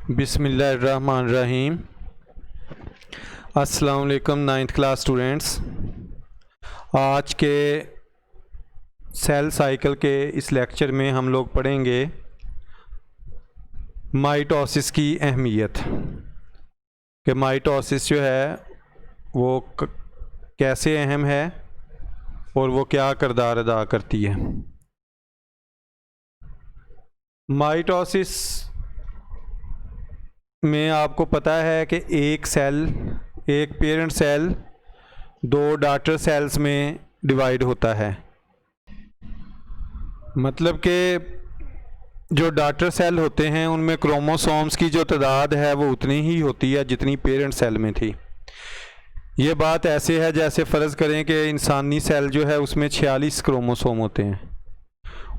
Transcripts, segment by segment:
बिस्मिल्लाहिर्रहमानिर्रहीम। अस्सलाम वालेकुम 9th क्लास स्टूडेंट्स। आज के सेल साइकिल के इस लेक्चर में हम लोग पढ़ेंगे माइटोसिस की अहमियत कि माइटोसिस जो है वो कैसे अहम है और वो क्या किरदार अदा करती है। माइटोसिस में आपको पता है कि एक पेरेंट सेल दो डॉटर सेल्स में डिवाइड होता है। मतलब कि जो डॉटर सेल होते हैं उनमें क्रोमोसोम्स की जो तादाद है वो उतनी ही होती है जितनी पेरेंट सेल में थी। ये बात ऐसे है जैसे फ़र्ज़ करें कि इंसानी सेल जो है उसमें 46 क्रोमोसोम होते हैं,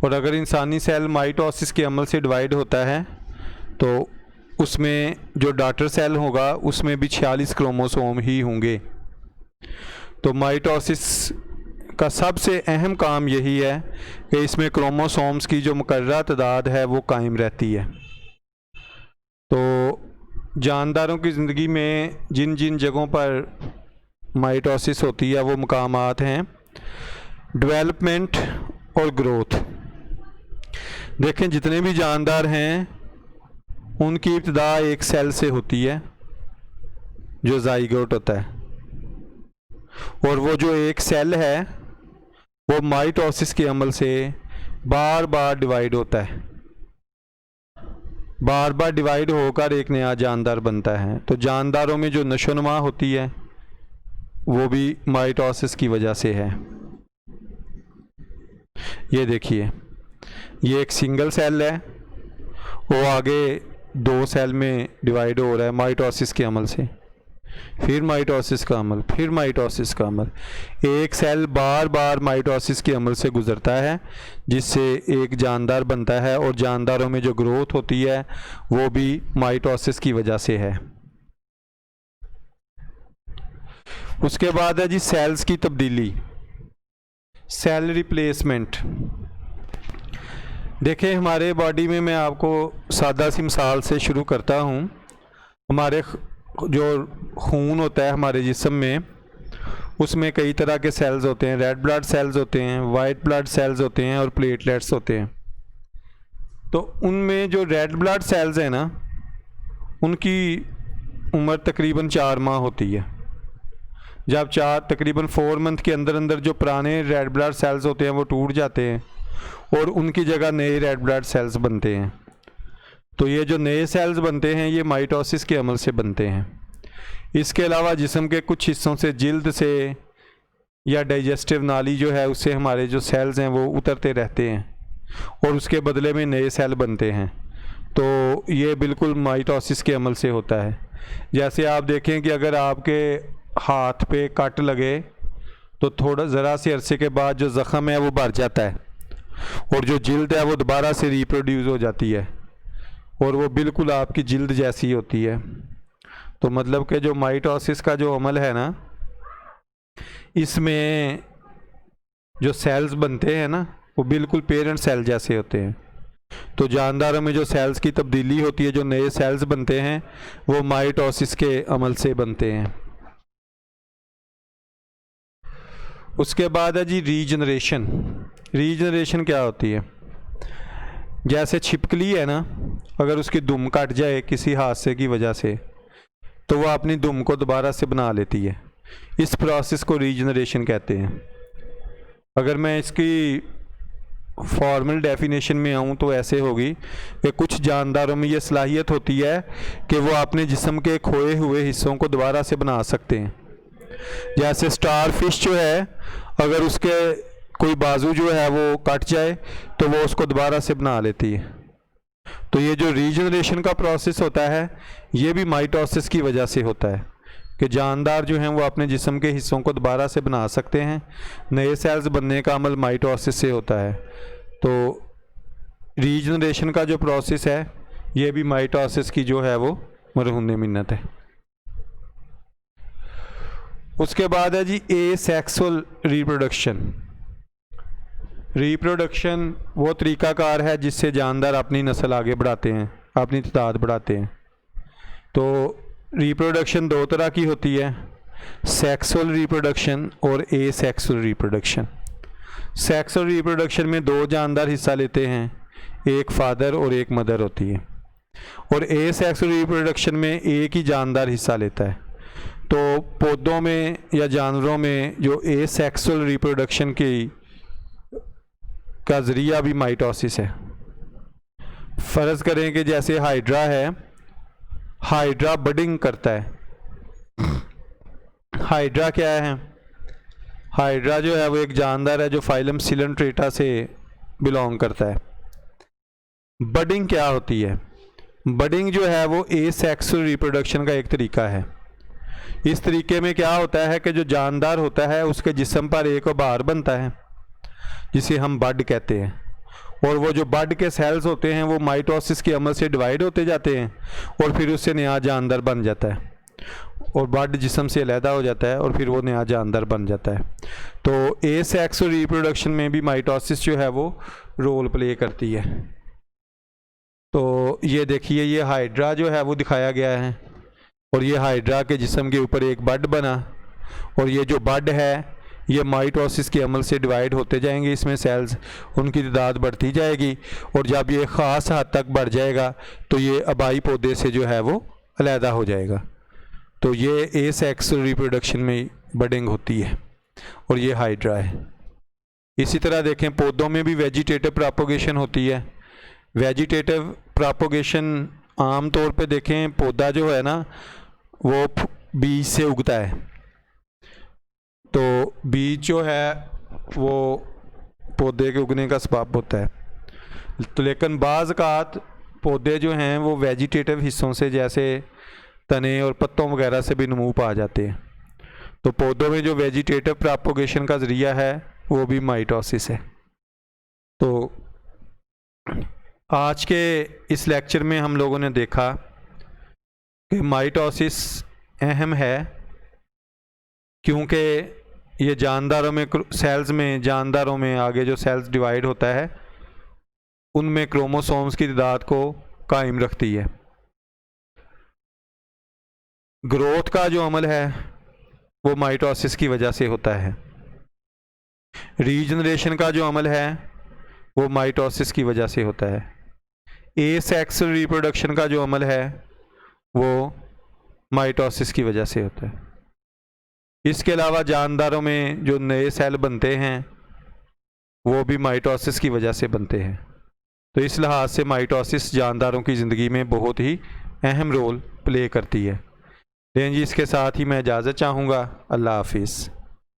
और अगर इंसानी सेल माइटोसिस के अमल से डिवाइड होता है तो उसमें जो डॉटर सेल होगा उसमें भी 46 क्रोमोसोम ही होंगे। तो माइटोसिस का सबसे अहम काम यही है कि इसमें क्रोमोसोम्स की जो मुकर्रर तादाद है वो कायम रहती है। तो जानदारों की ज़िंदगी में जिन जिन जगहों पर माइटोसिस होती है वो मकामात हैं डेवलपमेंट और ग्रोथ। देखें, जितने भी जानदार हैं उनकी इब्तिदा एक सेल से होती है जो ज़ाइगोट होता है, और वो जो एक सेल है वो माइटोसिस के अमल से बार बार डिवाइड होता है, बार बार डिवाइड होकर एक नया जानदार बनता है। तो जानदारों में जो नशोनुमा होती है वो भी माइटोसिस की वजह से है। ये देखिए, ये एक सिंगल सेल है, वो आगे दो सेल में डिवाइड हो रहा है माइटोसिस के अमल से, फिर माइटोसिस का अमल, फिर माइटोसिस का अमल। एक सेल बार बार माइटोसिस के अमल से गुजरता है जिससे एक जानदार बनता है, और जानदारों में जो ग्रोथ होती है वो भी माइटोसिस की वजह से है। उसके बाद है जी सेल्स की तब्दीली, सेल रिप्लेसमेंट। देखिए, हमारे बॉडी में मैं आपको सादा सी मिसाल से शुरू करता हूँ। हमारे जो खून होता है हमारे जिस्म में, उसमें कई तरह के सेल्स होते हैं। रेड ब्लड सेल्स होते हैं, वाइट ब्लड सेल्स होते हैं और प्लेटलेट्स होते हैं। तो उनमें जो रेड ब्लड सेल्स हैं ना, उनकी उम्र तकरीबन 4 माह होती है। जब तकरीबन 4 मंथ के अंदर अंदर जो पुराने रेड ब्लड सेल्स होते हैं वो टूट जाते हैं और उनकी जगह नए रेड ब्लड सेल्स बनते हैं। तो ये जो नए सेल्स बनते हैं ये माइटोसिस के अमल से बनते हैं। इसके अलावा जिस्म के कुछ हिस्सों से, जिल्द से या डाइजेस्टिव नाली जो है उससे हमारे जो सेल्स हैं वो उतरते रहते हैं और उसके बदले में नए सेल बनते हैं। तो ये बिल्कुल माइटोसिस के अमल से होता है। जैसे आप देखें कि अगर आपके हाथ पे कट लगे तो थोड़ा ज़रा से अरसे के बाद जो ज़ख़म है वो भर जाता है और जो जिल्द है वो दोबारा से रिप्रोड्यूस हो जाती है और वो बिल्कुल आपकी जिल्द जैसी होती है। तो मतलब कि जो माइटोसिस का जो अमल है ना, इसमें जो सेल्स बनते हैं ना वो बिल्कुल पेरेंट सेल जैसे होते हैं। तो जानदारों में जो सेल्स की तब्दीली होती है, जो नए सेल्स बनते हैं, वो माइटोसिस के अमल से बनते हैं। उसके बाद है जी रीजनरेशन। रीजनरेशन क्या होती है? जैसे छिपकली है ना, अगर उसकी दुम कट जाए किसी हादसे की वजह से तो वह अपनी दुम को दोबारा से बना लेती है। इस प्रोसेस को रीजनरेशन कहते हैं। अगर मैं इसकी फॉर्मल डेफिनेशन में आऊँ तो ऐसे होगी कि कुछ जानदारों में ये सलाहियत होती है कि वो अपने जिस्म के खोए हुए हिस्सों को दोबारा से बना सकते हैं। जैसे स्टार फिश जो है, अगर उसके कोई बाजू जो है वो कट जाए तो वो उसको दोबारा से बना लेती है। तो ये जो रीजनरेशन का प्रोसेस होता है ये भी माइटोसिस की वजह से होता है कि जानदार जो हैं वो अपने जिस्म के हिस्सों को दोबारा से बना सकते हैं। नए सेल्स बनने का अमल माइटोसिस से होता है। तो रीजनरेशन का जो प्रोसेस है ये भी माइटोसिस की जो है वो मरहून मिन्नत है। उसके बाद है जी एसेक्सुअल रिप्रोडक्शन। वो तरीक़ाकार है जिससे जानदार अपनी नस्ल आगे बढ़ाते हैं, अपनी तादाद बढ़ाते हैं। तो रिप्रोडक्शन दो तरह की होती है, सेक्सुअल रिप्रोडक्शन और एसेक्सुअल रिप्रोडक्शन। सेक्सुअल रिप्रोडक्शन में दो जानदार हिस्सा लेते हैं, एक फादर और एक मदर होती है, और एसेक्सुअल रिप्रोडक्शन में एक ही जानदार हिस्सा लेता है। तो पौधों में या जानवरों में जो एसेक्सुअल रिप्रोडक्शन का ज़रिया भी माइटोसिस है। फ़र्ज़ करें कि जैसे हाइड्रा है, हाइड्रा बडिंग करता है। हाइड्रा क्या है? हाइड्रा जो है वो एक जानदार है जो फाइलम सिलेंट्रेटा से बिलोंग करता है। बडिंग क्या होती है? बडिंग जो है वो एसेक्सुअल रिप्रोडक्शन का एक तरीका है। इस तरीके में क्या होता है कि जो जानदार होता है उसके जिस्म पर एक बार बनता है जिसे हम बड कहते हैं, और वो जो बड के सेल्स होते हैं वो माइटोसिस के अमल से डिवाइड होते जाते हैं और फिर उससे नया जानदार बन जाता है, और बड जिस्म से अलहदा हो जाता है और फिर वो नया जानदार बन जाता है। तो एसेक्सुअल रिप्रोडक्शन में भी माइटोसिस जो है वो रोल प्ले करती है। तो ये देखिए, ये हाइड्रा जो है वो दिखाया गया है, और ये हाइड्रा के जिस्म के ऊपर एक बड बना, और ये जो बड है ये माइटोसिस के अमल से डिवाइड होते जाएंगे, इसमें सेल्स, उनकी तादाद बढ़ती जाएगी, और जब ये ख़ास हद तक बढ़ जाएगा तो ये आबाई पौधे से जो है वो अलहदा हो जाएगा। तो ये एसेक्सुअल रिप्रोडक्शन में बडिंग होती है, और ये हाइड्रा है। इसी तरह देखें, पौधों में भी वेजिटेटिव प्रोपोगेशन होती है। वेजिटेटिव प्रोपोगेशन आम तौर पे देखें, पौधा जो है ना वो बीज से उगता है, तो बीज जो है वो पौधे के उगने का सबब होता है। तो लेकिन बाज़ औक़ात पौधे जो हैं वो वेजिटेटिव हिस्सों से, जैसे तने और पत्तों वगैरह से भी नमू पा जाते हैं। तो पौधों में जो वेजिटेटिव प्रोपोगेशन का ज़रिया है वो भी माइटोसिस है। तो आज के इस लेक्चर में हम लोगों ने देखा कि माइटोसिस अहम है, क्योंकि ये जानदारों में सेल्स में, जानदारों में आगे जो सेल्स डिवाइड होता है उनमें क्रोमोसोम्स की तादाद को कायम रखती है। ग्रोथ का जो अमल है वो माइटोसिस की वजह से होता है। रीजनरेशन का जो अमल है वो माइटोसिस की वजह से होता है। एसेक्सुअल रिप्रोडक्शन का जो अमल है वो माइटोसिस की वजह से होता है। इसके अलावा जानदारों में जो नए सेल बनते हैं वो भी माइटोसिस की वजह से बनते हैं। तो इस लिहाज से माइटोसिस जानदारों की ज़िंदगी में बहुत ही अहम रोल प्ले करती है। लेकिन जी इसके साथ ही मैं इजाज़त चाहूँगा। अल्लाह हाफिज़।